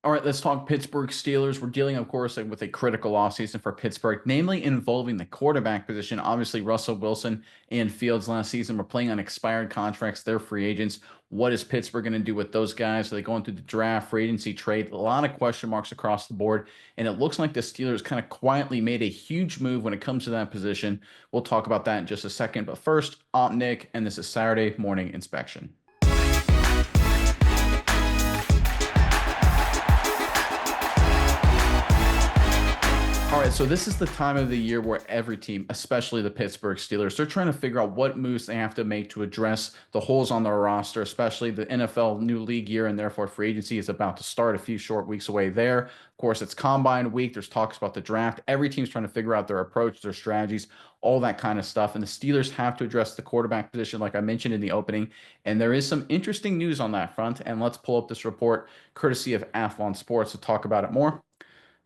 All right, let's talk Pittsburgh Steelers. We're dealing, of course, with a critical offseason for Pittsburgh, namely involving the quarterback position. Obviously, Russell Wilson and Fields last season were playing on expired contracts. They're free agents. What is Pittsburgh going to do with those guys? Are they going through the draft, free agency trade? A lot of question marks across the board. And it looks like the Steelers kind of quietly made a huge move when it comes to that position. We'll talk about that in just a second. But first, I'm Nick, and this is Saturday Morning Inspection. All right, so this is the time of the year where every team, especially the Pittsburgh Steelers, they're trying to figure out what moves they have to make to address the holes on their roster, especially the NFL new league year, and therefore free agency is about to start a few short weeks away there. Of course, it's combine week. There's talks about the draft. Every team's trying to figure out their approach, their strategies, all that kind of stuff. And the Steelers have to address the quarterback position, like I mentioned in the opening. And there is some interesting news on that front. And let's pull up this report courtesy of Athlon Sports to talk about it more.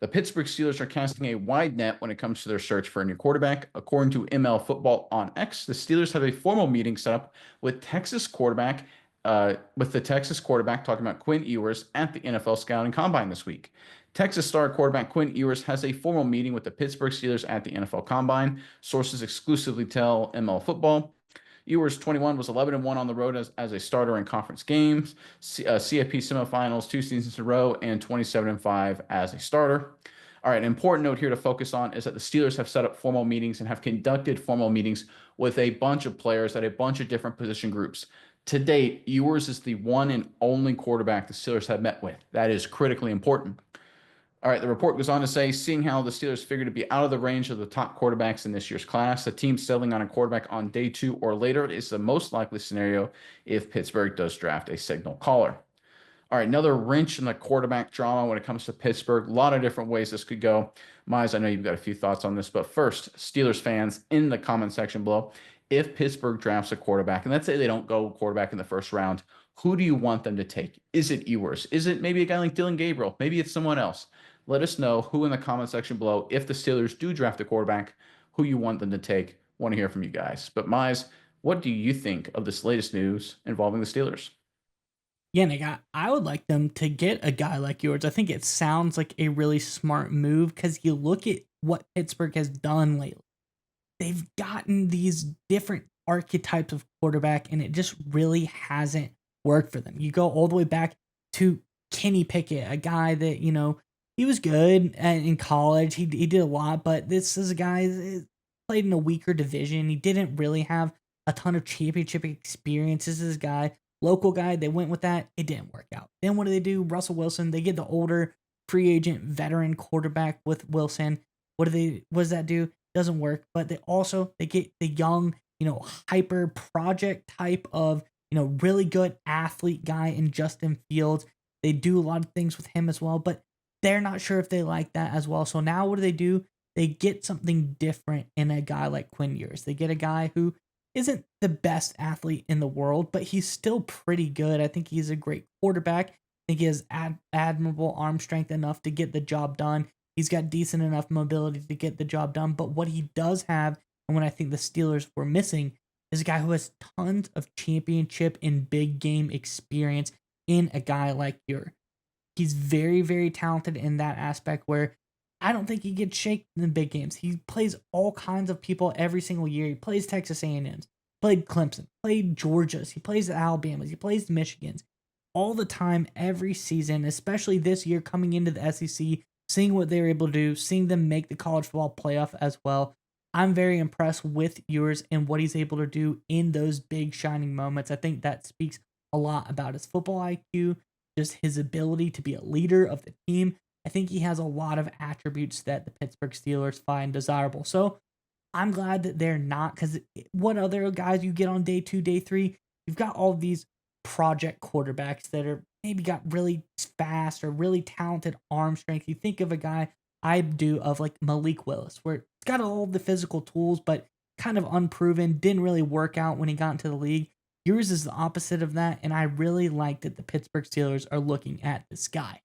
The Pittsburgh Steelers are casting a wide net when it comes to their search for a new quarterback. According to ML Football on X, the Steelers have a formal meeting set up with the Texas quarterback talking about Quinn Ewers at the NFL Scouting Combine this week. Texas star quarterback Quinn Ewers has a formal meeting with the Pittsburgh Steelers at the NFL Combine. Sources exclusively tell ML Football. Ewers 21 was 11-1 on the road as a starter in conference games, CFP semifinals 2 seasons in a row, and 27-5 as a starter. All right, an important note here to focus on is that the Steelers have set up formal meetings and have conducted formal meetings with a bunch of players at a bunch of different position groups. To date, Ewers is the one and only quarterback the Steelers have met with. That is critically important. All right, the report goes on to say, seeing how the Steelers figure to be out of the range of the top quarterbacks in this year's class, the team settling on a quarterback on day 2 or later is the most likely scenario if Pittsburgh does draft a signal caller. All right, another wrench in the quarterback drama when it comes to Pittsburgh. A lot of different ways this could go. Miles, I know you've got a few thoughts on this, but first, Steelers fans in the comment section below, if Pittsburgh drafts a quarterback, and let's say they don't go quarterback in the first round, who do you want them to take? Is it Ewers? Is it maybe a guy like Dylan Gabriel? Maybe it's someone else. Let us know who in the comment section below, if the Steelers do draft a quarterback, who you want them to take. Want to hear from you guys. But Mize, what do you think of this latest news involving the Steelers? Yeah, Nick, I would like them to get a guy like yours. I think it sounds like a really smart move because you look at what Pittsburgh has done lately. They've gotten these different archetypes of quarterback, and it just really hasn't worked for them. You go all the way back to Kenny Pickett, a guy that, he was good in college. He did a lot, but this is a guy that played in a weaker division. He didn't really have a ton of championship experience. This is a guy, local guy. They went with that. It didn't work out. Then what do they do? Russell Wilson. They get the older free agent veteran quarterback with Wilson. What does that do? Doesn't work. But they get the young, hyper project type of, really good athlete guy in Justin Fields. They do a lot of things with him as well, but they're not sure if they like that as well. So now what do? They get something different in a guy like Quinn Ewers. They get a guy who isn't the best athlete in the world, but he's still pretty good. I think he's a great quarterback. I think he has admirable arm strength enough to get the job done. He's got decent enough mobility to get the job done. But what he does have, and what I think the Steelers were missing, is a guy who has tons of championship and big game experience in a guy like Ewers. He's very, very talented in that aspect where I don't think he gets shaken in big games. He plays all kinds of people every single year. He plays Texas A&M's, played Clemson, played Georgia's, he plays the Alabamas, he plays the Michigans all the time, every season, especially this year coming into the SEC, seeing what they're able to do, seeing them make the college football playoff as well. I'm very impressed with Ewers and what he's able to do in those big shining moments. I think that speaks a lot about his football IQ, just his ability to be a leader of the team. I think he has a lot of attributes that the Pittsburgh Steelers find desirable. So I'm glad that they're not, because what other guys you get on day 2, day 3? You've got all these project quarterbacks that are maybe got really fast or really talented arm strength. You think of a guy I do of like Malik Willis, where he's got all the physical tools, but kind of unproven, didn't really work out when he got into the league. Yours is the opposite of that, and I really like that the Pittsburgh Steelers are looking at this guy.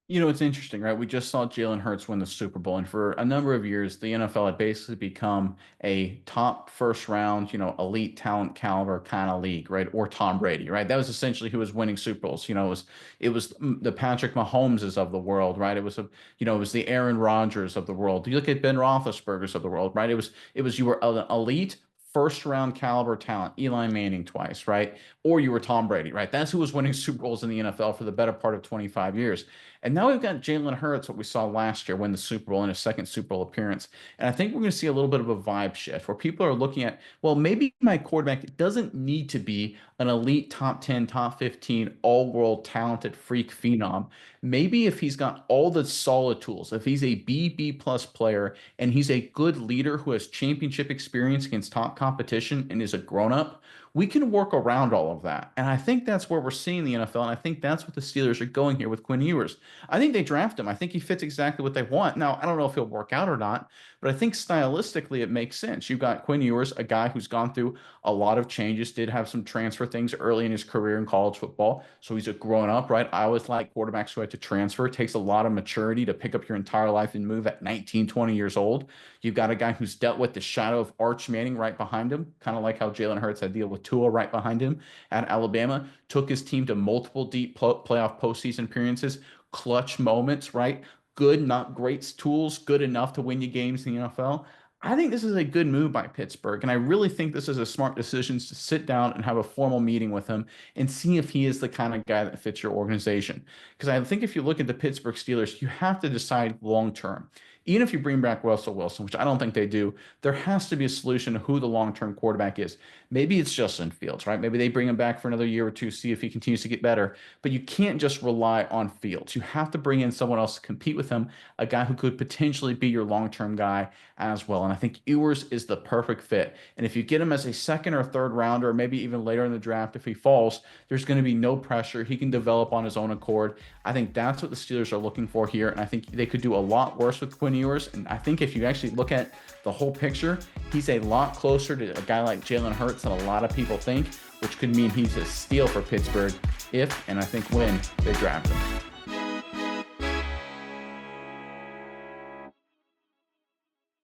It's interesting, right? We just saw Jalen Hurts win the Super Bowl, and for a number of years, the NFL had basically become a top first round, elite talent caliber kind of league, right? Or Tom Brady, right? That was essentially who was winning Super Bowls. It was the Patrick Mahomeses of the world, right? It was the Aaron Rodgers of the world. You look at Ben Roethlisberger's of the world, right? It was you were an elite first round caliber talent, Eli Manning twice, right? Or you were Tom Brady, right? That's who was winning Super Bowls in the NFL for the better part of 25 years. And now we've got Jalen Hurts, what we saw last year, win the Super Bowl in his second Super Bowl appearance. And I think we're going to see a little bit of a vibe shift where people are looking at, well, maybe my quarterback doesn't need to be an elite top 10, top 15, all world talented freak phenom. Maybe if he's got all the solid tools, if he's a B plus player and he's a good leader who has championship experience against top competition and is a grown up, we can work around all of that. And I think that's where we're seeing the NFL. And I think that's what the Steelers are going here with Quinn Ewers. I think they draft him. I think he fits exactly what they want. Now, I don't know if he'll work out or not, but I think stylistically it makes sense. You've got Quinn Ewers, a guy who's gone through a lot of changes, did have some transfer things early in his career in college football. So he's a grown up, right? I always like quarterbacks who had to transfer. It takes a lot of maturity to pick up your entire life and move at 19, 20 years old. You've got a guy who's dealt with the shadow of Arch Manning right behind him, kind of like how Jalen Hurts had to deal with Tua right behind him at Alabama, took his team to multiple deep playoff postseason appearances, clutch moments, right? Good, not great tools, good enough to win you games in the NFL. I think this is a good move by Pittsburgh, and I really think this is a smart decision to sit down and have a formal meeting with him and see if he is the kind of guy that fits your organization. Because I think if you look at the Pittsburgh Steelers, you have to decide long term. Even if you bring back Russell Wilson, which I don't think they do, there has to be a solution to who the long-term quarterback is. Maybe it's Justin Fields, right? Maybe they bring him back for another year or two, see if he continues to get better. But you can't just rely on Fields. You have to bring in someone else to compete with him, a guy who could potentially be your long-term guy as well. And I think Ewers is the perfect fit. And if you get him as a second or third rounder, or maybe even later in the draft, if he falls, there's going to be no pressure. He can develop on his own accord. I think that's what the Steelers are looking for here. And I think they could do a lot worse with Quinn Ewers. And I think if you actually look at the whole picture, he's a lot closer to a guy like Jalen Hurts than a lot of people think, which could mean he's a steal for Pittsburgh if, and I think when, they draft him.